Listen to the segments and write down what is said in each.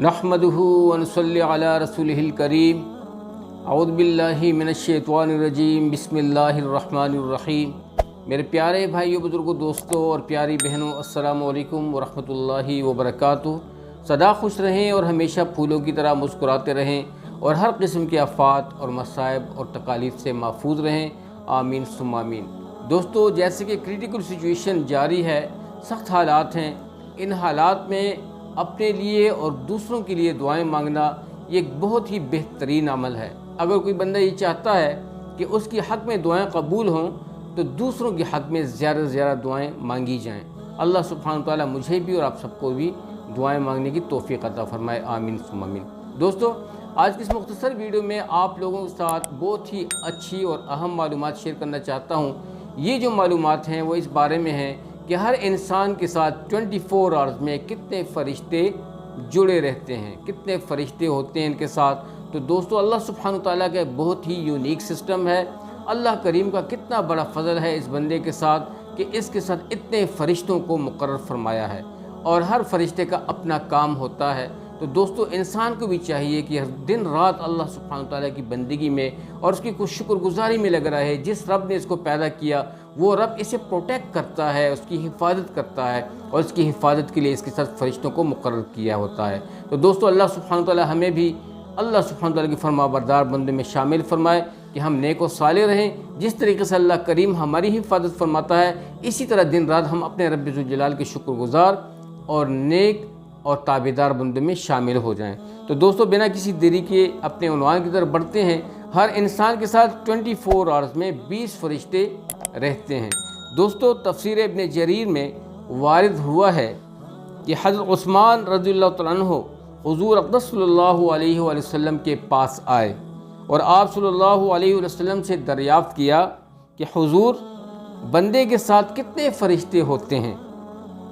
नहमदुहु व नसल्ली अला रसूलिहिल करीम। औज़ु बिल्लाहि मिनश्शैतानिर रजीम। बिस्मिल्लाहिर्रहमानिर्रहीम। मेरे प्यारे भाइयों, बुज़ुर्गों, दोस्तों और प्यारी बहनों, अस्सलामु अलैकुम व रहमतुल्लाहि व बरकातुहू। सदा खुश रहें और हमेशा फूलों की तरह मुस्कुराते रहें और हर किस्म के आफ़ात और मसाइब और तकालीफ से महफूज रहें। आमीन सुम्मा आमीन। दोस्तों, जैसे कि क्रिटिकल सिचुएशन जारी है, सख्त हालात हैं, इन हालात में अपने लिए और दूसरों के लिए दुआएं मांगना ये एक बहुत ही बेहतरीन अमल है। अगर कोई बंदा ये चाहता है कि उसके हक़ में दुआएं कबूल हों तो दूसरों के हक़ में ज़्यादा से ज़्यादा दुआएं मांगी जाएं। अल्लाह सुब्हानहू तआला मुझे भी और आप सबको भी दुआएं मांगने की तौफीक अता फरमाए। आमीन सुम्मा आमीन। दोस्तों, आज की इस मुख्तसर वीडियो में आप लोगों के साथ बहुत ही अच्छी और अहम मालूमात शेयर करना चाहता हूँ। ये जो मालूमात हैं वो इस बारे में हैं कि हर इंसान के साथ 24 आवर्स में कितने फ़रिश्ते जुड़े रहते हैं, कितने फ़रिश्ते होते हैं इनके साथ। तो दोस्तों, अल्लाह सुब्हानहू तआला का बहुत ही यूनिक सिस्टम है। अल्लाह करीम का कितना बड़ा फ़ज़ल है इस बंदे के साथ कि इसके साथ इतने फ़रिश्तों को मुकर्रर फरमाया है और हर फ़रिश्ते का अपना काम होता है। तो दोस्तों, इंसान को भी चाहिए कि हर दिन रात अल्लाह सुब्हानहू तआला की बंदगी में और उसकी कुछ शुक्रगुजारी में लग रहा है। जिस रब ने इसको पैदा किया वो रब इसे प्रोटेक्ट करता है, उसकी हिफाजत करता है और उसकी हिफाजत के लिए इसके साथ फ़रिश्तों को मुकर्रर किया होता है। तो दोस्तों, अल्लाह सुब्हानहू तआला हमें भी अल्लाह सुब्हानहू तआला की फरमाबरदार बंदे में शामिल फरमाए कि हम नेक और साले रहें। जिस तरीके से अल्लाह करीम हमारी हिफाजत फरमाता है, इसी तरह दिन रात हम अपने रब ज़ुल जलाल के शुक्रगुजार और नेक और ताबेदार बंदों में शामिल हो जाएं। तो दोस्तों, बिना किसी देरी के अपने उन्वान की तरफ बढ़ते हैं। हर इंसान के साथ 24 आवर्स में 20 फ़रिश्ते रहते हैं। दोस्तों, तफसीर इब्न जरीर में वारिद हुआ है कि हज़रत उस्मान रज़ियल्लाहु तआला अन्हु हुज़ूर अक़दस सल्लल्लाहु अलैहि वसल्लम के पास आए और आप सल्लल्लाहु अलैहि वसल्लम से दरियाफ़्त किया कि हुज़ूर, बंदे के साथ कितने फ़रिश्ते होते हैं।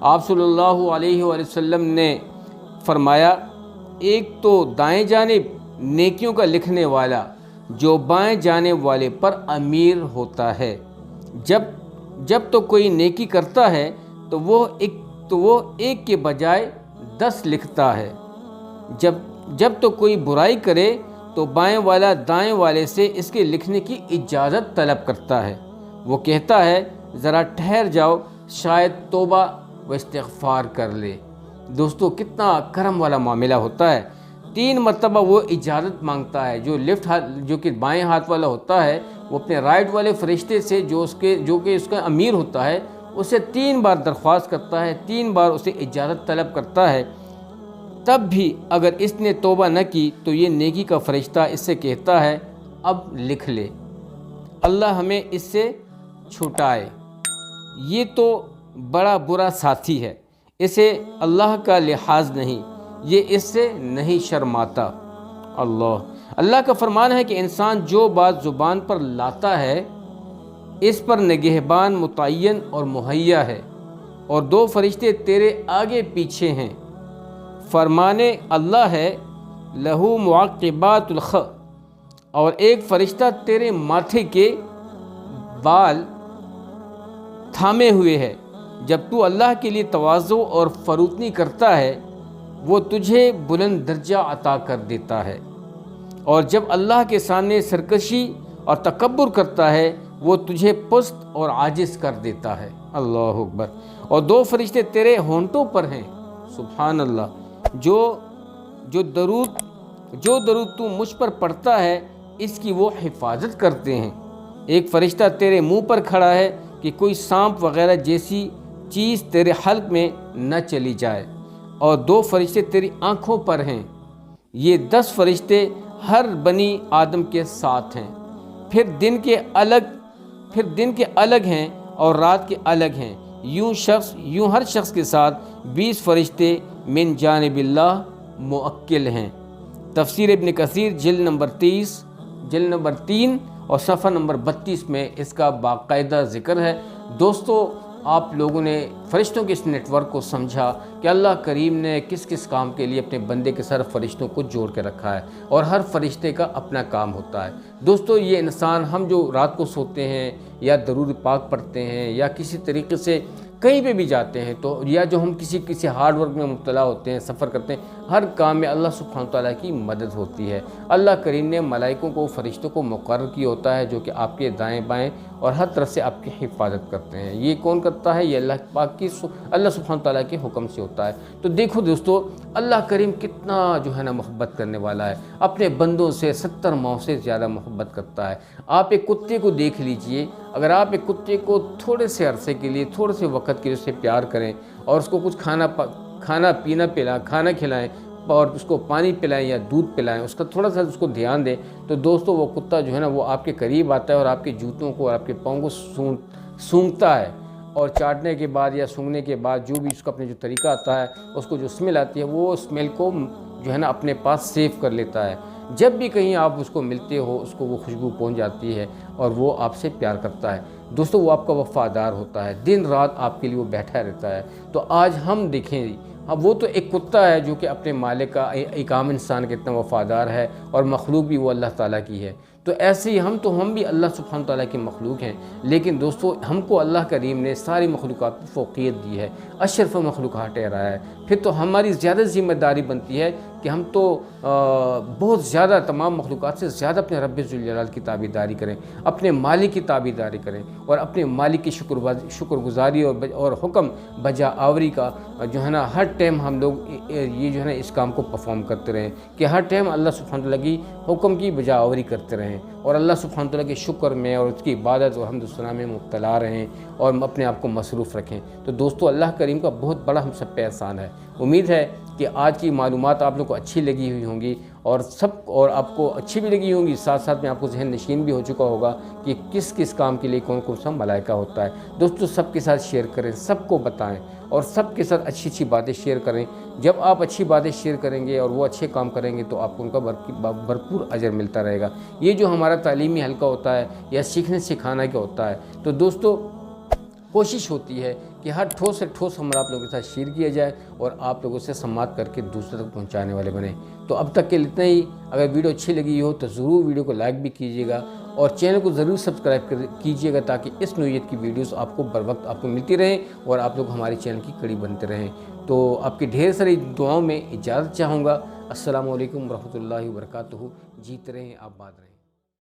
आप सल्लल्लाहु अलैहि वसल्लम ने फरमाया, एक तो दाएं जानिब नेकियों का लिखने वाला जो बाएं जाने वाले पर अमीर होता है। जब तो कोई नेकी करता है तो वो एक के बजाय 10 लिखता है। जब तो कोई बुराई करे तो बाएं वाला दाएं वाले से इसके लिखने की इजाज़त तलब करता है। वो कहता है, ज़रा ठहर जाओ, शायद तौबा व इस्तिग़फ़ार कर ले। दोस्तों, कितना करम वाला मामला होता है। 3 मरतबा वो इजाज़त मांगता है। जो कि बाएं हाथ वाला होता है वो अपने राइट वाले फ़रिश्ते से जो कि उसका अमीर होता है उसे 3 बार दरख्वास्त करता है, 3 बार उसे इजाज़त तलब करता है। तब भी अगर इसने तौबा न की तो ये नेकी का फ़रिश्ता इससे कहता है, अब लिख ले, अल्लाह हमें इससे छुटाए। ये तो बड़ा बुरा साथी है, इसे अल्लाह का लिहाज नहीं, ये इससे नहीं शर्माता। अल्लाह का फरमान है कि इंसान जो बात ज़ुबान पर लाता है इस पर निगहबान मुतय्यन और मुहैया है और 2 फ़रिश्ते तेरे आगे पीछे हैं। फरमाने अल्लाह है, लहू मुअक़्क़िबातुल ख़, और एक फ़रिश्ता तेरे माथे के बाल थामे हुए है। जब तू अल्लाह के लिए तवाज़ु और फ़रूतनी करता है वो तुझे बुलंद दर्जा अता कर देता है, और जब अल्लाह के सामने सरकशी और तकब्बुर करता है वो तुझे पुस्त और आजिज़ कर देता है। अल्लाहु अकबर। और 2 फ़रिश्ते तेरे होंठों पर हैं। सुभान अल्लाह। जो दरूद तू मुझ पर पढ़ता है इसकी वो हिफाजत करते हैं। एक फ़रिश्ता तेरे मुंह पर खड़ा है कि कोई सांप वग़ैरह जैसी चीज़ तेरे हल्क में न चली जाए, और 2 फ़रिश्ते तेरी आँखों पर हैं। ये 10 फ़रिश्ते हर बनी आदम के साथ हैं। फिर दिन के अलग हैं और रात के अलग हैं। यूँ हर शख्स के साथ 20 फ़रिश्ते मिन जानिबिल्लाह मुअक्किल हैं। तफसीर इब्न कसीर जिल्द नंबर 3 और सफ़ा नंबर 32 में इसका बाकायदा ज़िक्र है। दोस्तों, आप लोगों ने फ़रिश्तों के इस नेटवर्क को समझा कि अल्लाह करीम ने किस किस काम के लिए अपने बंदे के साथ फ़रिश्तों को जोड़ के रखा है और हर फ़रिश्ते का अपना काम होता है। दोस्तों, ये इंसान, हम जो रात को सोते हैं या दरूद पाक पढ़ते हैं या किसी तरीके से कहीं पे भी जाते हैं तो, या जो हम किसी हार्ड वर्क में मुब्तला होते हैं, सफ़र करते हैं, ہر کام میں اللہ سبحانہ تعالیٰ کی مدد ہوتی ہے۔ اللہ کریم نے ملائکوں کو، فرشتوں کو مقرر کیا ہوتا ہے جو کہ آپ کے دائیں بائیں اور ہر طرف سے آپ کی حفاظت کرتے ہیں۔ یہ کون کرتا ہے؟ یہ اللہ سبحانہ تعالیٰ کے حکم سے ہوتا ہے۔ تو دیکھو دوستو، اللہ کریم کتنا جو ہے نا محبت کرنے والا ہے، اپنے بندوں سے 70 ماہ سے زیادہ محبت کرتا ہے۔ آپ ایک کتے کو دیکھ لیجئے، اگر آپ ایک کتے کو تھوڑے سے عرصے کے لیے، تھوڑے سے وقت کے لیے اس سے پیار کریں اور اس کو کچھ کھانا کھلائیں اور اس کو پانی پلائیں یا دودھ پلائیں، اس کا تھوڑا سا اس کو دھیان دیں، تو دوستو وہ کتا جو ہے نا وہ آپ کے قریب آتا ہے اور آپ کے جوتوں کو اور آپ کے پاؤں کو سونگھتا ہے، اور چاٹنے کے بعد یا سونگھنے کے بعد جو بھی اس کا اپنے جو طریقہ آتا ہے، اس کو جو اسمیل آتی ہے وہ اسمیل کو جو ہے نا اپنے پاس سیو کر لیتا ہے۔ جب بھی کہیں آپ اس کو ملتے ہو، اس کو وہ خوشبو پہنچ جاتی ہے اور وہ آپ سے پیار کرتا ہے۔ دوستو وہ آپ کا وفادار ہوتا ہے، دن رات آپ کے لیے وہ بیٹھا رہتا ہے۔ تو آج ہم دیکھیں، وہ تو ایک کتا ہے جو کہ اپنے مالک کا ایک عام انسان کے اتنا وفادار ہے، اور مخلوق بھی وہ اللہ تعالیٰ کی ہے۔ تو ایسے ہی ہم بھی اللہ سبحانہ تعالیٰ کی مخلوق ہیں، لیکن دوستو ہم کو اللہ کریم نے ساری مخلوقات کو فوقیت دی ہے، اشرف مخلوقات ٹھہرایا ہے۔ پھر تو ہماری زیادہ ذمہ داری بنتی ہے کہ ہم تو بہت زیادہ تمام مخلوقات سے زیادہ اپنے رب ذوالجلال کی تابعداری کریں، اپنے مالک کی تابعداری کریں، اور اپنے مالک کی شکر گزاری اور حکم بجا آوری کا جو ہے نا ہر ٹائم ہم لوگ یہ جو ہے نا اس کام کو پرفارم کرتے رہیں کہ ہر ٹائم اللہ سبحانہ تعالیٰ کی حکم کی بجا آوری کرتے رہیں، اور اللہ سبحانہ تعالیٰ کے شکر میں اور اس کی عبادت اور حمد و ثنا میں مبتلا رہیں، اور اپنے آپ کو مصروف رکھیں۔ تو دوستو اللہ کریم کا بہت بڑا ہم سب پہ احسان ہے۔ امید ہے کہ آج کی معلومات آپ لوگوں کو اچھی لگی ہوئی ہوں گی، اور آپ کو اچھی بھی لگی ہوں گی، ساتھ ساتھ میں آپ کو ذہن نشین بھی ہو چکا ہوگا کہ کس کس کام کے لیے کون کون سا ملائکہ ہوتا ہے۔ دوستو سب کے ساتھ شیئر کریں، سب کو بتائیں، اور سب کے ساتھ اچھی اچھی باتیں شیئر کریں۔ جب آپ اچھی باتیں شیئر کریں گے اور وہ اچھے کام کریں گے تو آپ کو ان کا بھرپور اجر ملتا رہے گا۔ یہ جو ہمارا تعلیمی حلقہ ہوتا ہے یا سیکھنے سکھانا کا ہوتا ہے، تو دوستو کوشش ہوتی ہے کہ ہر ٹھوس سے ٹھوس ہمارا آپ لوگوں کے ساتھ شیئر کیا جائے اور آپ لوگوں سے سماعت کر کے دوسرے تک پہنچانے والے بنیں۔ تو اب تک کے لیے اتنا ہی۔ اگر ویڈیو اچھی لگی ہو تو ضرور ویڈیو کو لائک بھی کیجیے گا، اور چینل کو ضرور سبسکرائب کیجیے گا، تاکہ اس نوعیت کی ویڈیوز آپ کو بر وقت آپ کو ملتی رہیں اور آپ لوگ ہمارے چینل کی کڑی بنتے رہیں۔ تو آپ کی ڈھیر ساری دعاؤں میں اجازت چاہوں گا۔ السلام علیکم ورحمۃ اللہ وبرکاتہ۔ جیت رہیں، آباد رہیں۔